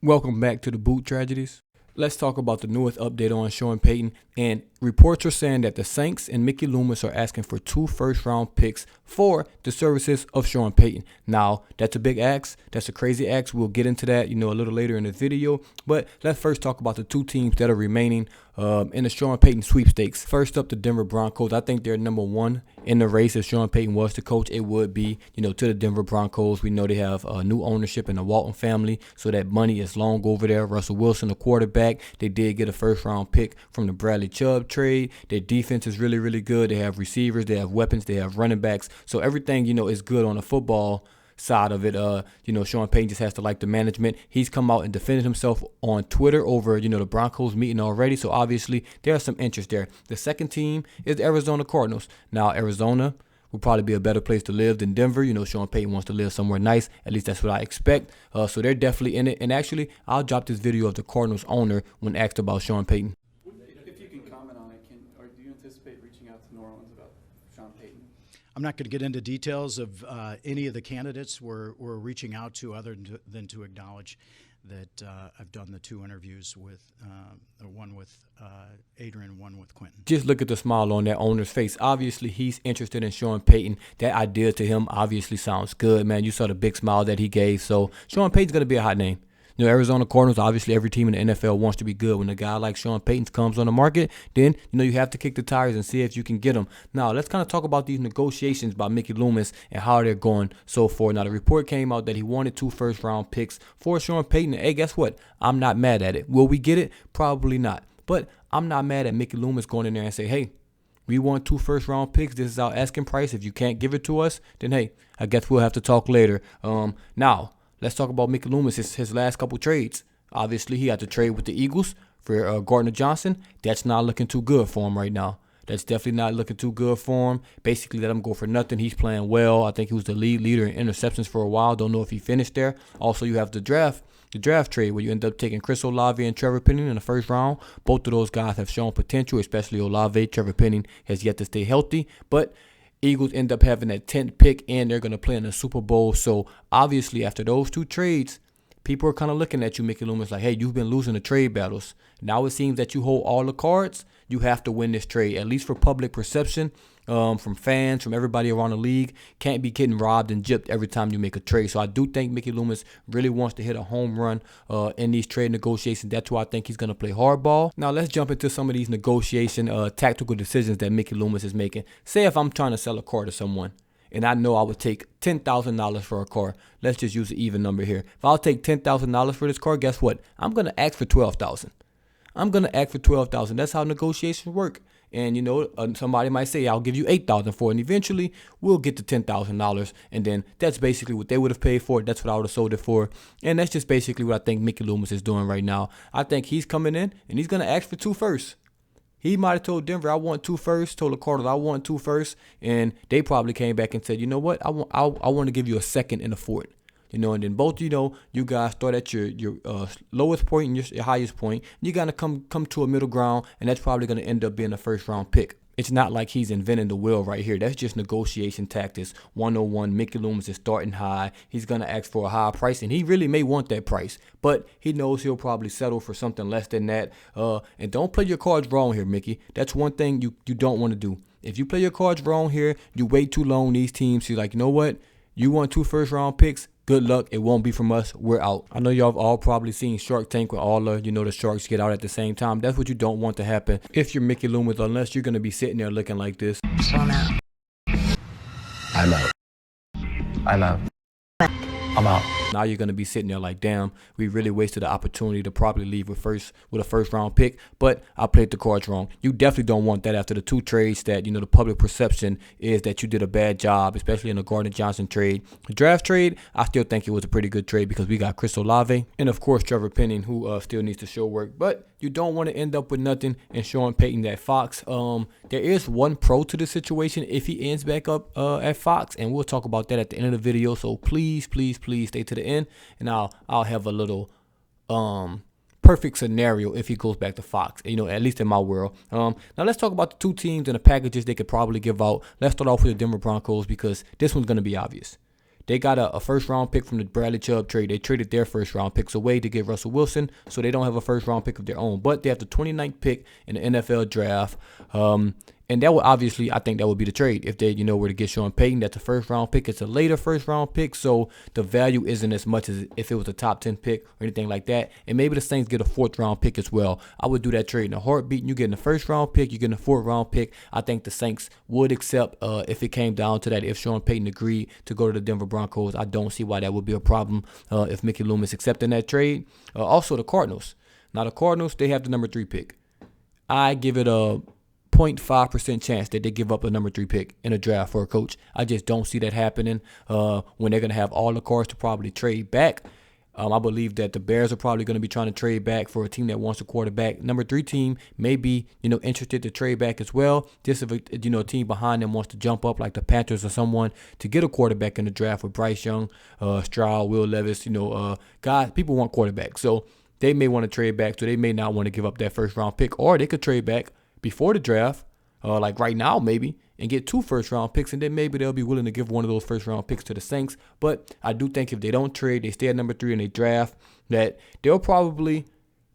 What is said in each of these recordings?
Welcome back to DaBoot Tragedies. Let's talk about the newest update on Sean Payton. And reports are saying that the Saints and Mickey Loomis are asking for 2 first-round picks for the services of Sean Payton. Now, that's a big ask. That's a crazy ask. We'll get into that, a little later in the video. But let's first talk about the 2 teams that are remaining in the Sean Payton sweepstakes. First up, the Denver Broncos. I think they're number 1 in the race. If Sean Payton was the coach, it would be, to the Denver Broncos. We know they have new ownership in the Walton family, so that money is long over there. Russell Wilson, the quarterback. They did get a first-round pick from the Bradley Chubb trade. Their defense is really, really good. They have receivers. They have weapons. They have running backs. So everything, is good on the football side of it. Sean Payton just has to like the management. He's come out and defended himself on Twitter over, the Broncos meeting already. So obviously there's some interest there. The second team is the Arizona Cardinals. Now Arizona will probably be a better place to live than Denver. Sean Payton wants to live somewhere nice. At least that's what I expect. So they're definitely in it. And actually, I'll drop this video of the Cardinals owner when asked about Sean Payton. If you can comment on it, or do you anticipate reaching out to New Orleans about Sean Payton? I'm not going to get into details of any of the candidates we're reaching out to, other than to acknowledge that I've done the 2 interviews with one with Adrian, one with Quentin. Just look at the smile on that owner's face. Obviously, he's interested in Sean Payton. That idea to him obviously sounds good, man. You saw the big smile that he gave. So Sean Payton's going to be a hot name. Arizona Cardinals, obviously every team in the NFL wants to be good. When a guy like Sean Payton comes on the market, then, you have to kick the tires and see if you can get him. Now, let's kind of talk about these negotiations by Mickey Loomis and how they're going so far. Now, the report came out that he wanted 2 first-round picks for Sean Payton. Hey, guess what? I'm not mad at it. Will we get it? Probably not. But I'm not mad at Mickey Loomis going in there and say, hey, we want 2 first-round picks. This is our asking price. If you can't give it to us, then, hey, I guess we'll have to talk later. Now, let's talk about Mickey Loomis, his last couple trades. Obviously, he had to trade with the Eagles for Gardner Johnson. That's not looking too good for him right now. That's definitely not looking too good for him. Basically, let him go for nothing. He's playing well. I think he was the leader in interceptions for a while. Don't know if he finished there. Also, you have the draft trade where you end up taking Chris Olave and Trevor Penning in the first round. Both of those guys have shown potential, especially Olave. Trevor Penning has yet to stay healthy, but Eagles end up having that 10th pick, and they're going to play in the Super Bowl. So, obviously, after those 2 trades, people are kind of looking at you, Mickey Loomis, like, hey, you've been losing the trade battles. Now it seems that you hold all the cards. You have to win this trade, at least for public perception, from fans, from everybody around the league. Can't be getting robbed and gypped every time you make a trade. So I do think Mickey Loomis really wants to hit a home run in these trade negotiations. That's why I think he's going to play hardball. Now let's jump into some of these negotiation tactical decisions that Mickey Loomis is making. Say if I'm trying to sell a car to someone, and I know I would take $10,000 for a car. Let's just use an even number here. If I'll take $10,000 for this car, guess what? I'm going to ask for $12,000. I'm going to ask for $12,000. That's how negotiations work. And, somebody might say, I'll give you $8,000 for it. And eventually, we'll get to $10,000. And then that's basically what they would have paid for it. That's what I would have sold it for. And that's just basically what I think Mickey Loomis is doing right now. I think he's coming in, and he's going to ask for 2 firsts. He might have told Denver, I want 2 firsts, told the Cardinals, I want 2 firsts. And they probably came back and said, you know what, I want to give you a second and a fourth. And then both, you guys start at your lowest point and your highest point. You're going to come to a middle ground, and that's probably going to end up being a first-round pick. It's not like he's inventing the wheel right here. That's just negotiation tactics. 101, Mickey Loomis is starting high. He's going to ask for a high price, and he really may want that price. But he knows he'll probably settle for something less than that. And don't play your cards wrong here, Mickey. That's one thing you don't want to do. If you play your cards wrong here, you wait too long, these teams, you're like, you know what? You want 2 first-round picks? Good luck. It won't be from us. We're out. I know y'all have all probably seen Shark Tank where all the sharks get out at the same time. That's what you don't want to happen if you're Mickey Loomis, unless you're going to be sitting there looking like this. So I'm out. I'm out. I'm out. I'm out. Now you're going to be sitting there like, damn, we really wasted the opportunity to probably leave with a first round pick, but I played the cards wrong. You definitely don't want that after the 2 trades that, the public perception is that you did a bad job, especially in the Gardner Johnson trade. The draft trade, I still think it was a pretty good trade because we got Chris Olave and, of course, Trevor Penning, who still needs to show work. But you don't want to end up with nothing and Sean Payton at Fox. There is one pro to the situation if he ends back up at Fox, and we'll talk about that at the end of the video. So please, please, please stay to the end, and I'll have a little perfect scenario if he goes back to Fox, at least in my world. Now let's talk about the 2 teams and the packages they could probably give out. Let's start off with the Denver Broncos because this one's going to be obvious. They got a first-round pick from the Bradley Chubb trade. They traded their first-round picks away to get Russell Wilson, so they don't have a first-round pick of their own. But they have the 29th pick in the NFL draft. And that would obviously, I think that would be the trade if they, were to get Sean Payton. That's a first-round pick. It's a later first-round pick, so the value isn't as much as if it was a top 10 pick or anything like that. And maybe the Saints get a fourth-round pick as well. I would do that trade in a heartbeat. You getting a first-round pick, you're getting a fourth-round pick. I think the Saints would accept if it came down to that. If Sean Payton agreed to go to the Denver Broncos, I don't see why that would be a problem if Mickey Loomis accepting that trade. Also, the Cardinals. Now, the Cardinals, they have the number 3 pick. I give it a 0.5% chance that they give up a number 3 pick in a draft for a coach. I just don't see that happening when they're going to have all the cards to probably trade back. I believe that the Bears are probably going to be trying to trade back for a team that wants a quarterback. Number 3 team may be, interested to trade back as well. Just if a team behind them wants to jump up like the Panthers or someone to get a quarterback in the draft with Bryce Young, Stroud, Will Levis, guys, people want quarterbacks. So they may want to trade back, so they may not want to give up that first round pick, or they could trade back before the draft, like right now maybe, and get 2 first-round picks, and then maybe they'll be willing to give one of those first-round picks to the Saints. But I do think if they don't trade, they stay at number 3 and they draft, that they'll probably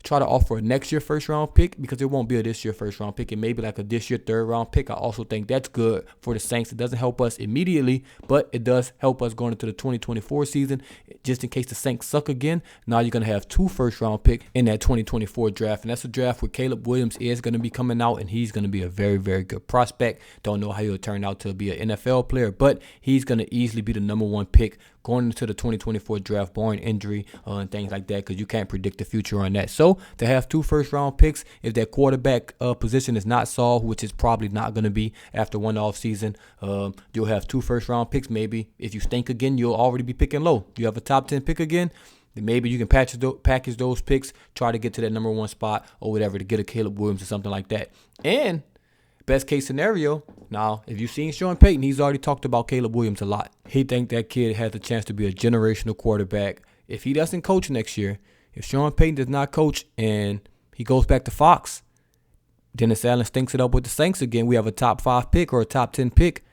try to offer a next year first-round pick, because it won't be a this year first-round pick. It may be like a this year third-round pick. I also think that's good for the Saints. It doesn't help us immediately, but it does help us going into the 2024 season. Just in case the Saints suck again, now you're going to have 2 first-round picks in that 2024 draft. And that's a draft where Caleb Williams is going to be coming out, and he's going to be a very, very good prospect. Don't know how he'll turn out to be an NFL player, but he's going to easily be the number 1 pick going into the 2024 draft, barring injury and things like that, because you can't predict the future on that. So to have 2 first-round picks, if that quarterback position is not solved, which is probably not going to be after one offseason, you'll have 2 first-round picks. Maybe if you stink again, you'll already be picking low. You have a top 10 pick again, then maybe you can package those picks, try to get to that number 1 spot or whatever to get a Caleb Williams or something like that. And best case scenario, now, if you've seen Sean Payton, he's already talked about Caleb Williams a lot. He thinks that kid has a chance to be a generational quarterback. If he doesn't coach next year, if Sean Payton does not coach and he goes back to Fox, Dennis Allen stinks it up with the Saints again, we have a top 5 pick or a top 10 pick,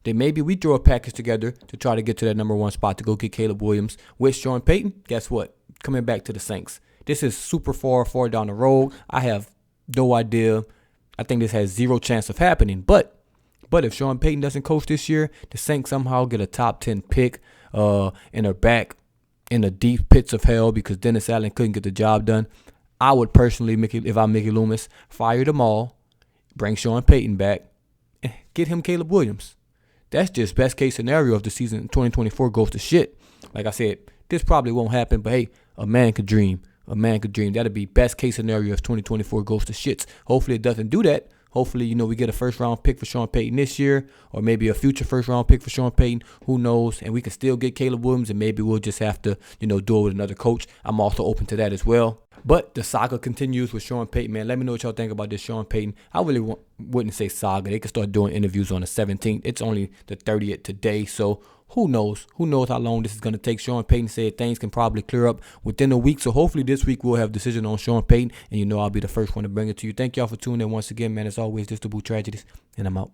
then maybe we throw a package together to try to get to that number 1 spot to go get Caleb Williams with Sean Payton. Guess what? Coming back to the Saints. This is super far down the road. I have no idea. I think this has 0 chance of happening. But if Sean Payton doesn't coach this year, the Saints somehow get a top 10 pick and are back in the deep pits of hell because Dennis Allen couldn't get the job done. I would personally, if I'm Mickey Loomis, fire them all, bring Sean Payton back, and get him Caleb Williams. That's just best case scenario if the season 2024 goes to shit. Like I said, this probably won't happen, but hey, a man could dream. A man could dream. That'd be best case scenario if 2024 goes to shits. Hopefully it doesn't do that. Hopefully, we get a first-round pick for Sean Payton this year, or maybe a future first-round pick for Sean Payton. Who knows? And we can still get Caleb Williams, and maybe we'll just have to, do it with another coach. I'm also open to that as well. But the saga continues with Sean Payton, man. Let me know what y'all think about this Sean Payton. I really wouldn't say saga. They could start doing interviews on the 17th. It's only the 30th today, so who knows? Who knows how long this is going to take? Sean Payton said things can probably clear up within a week. So hopefully this week we'll have a decision on Sean Payton. And I'll be the first one to bring it to you. Thank y'all for tuning in once again, man. As always, this is DaBoot Tragedies, and I'm out.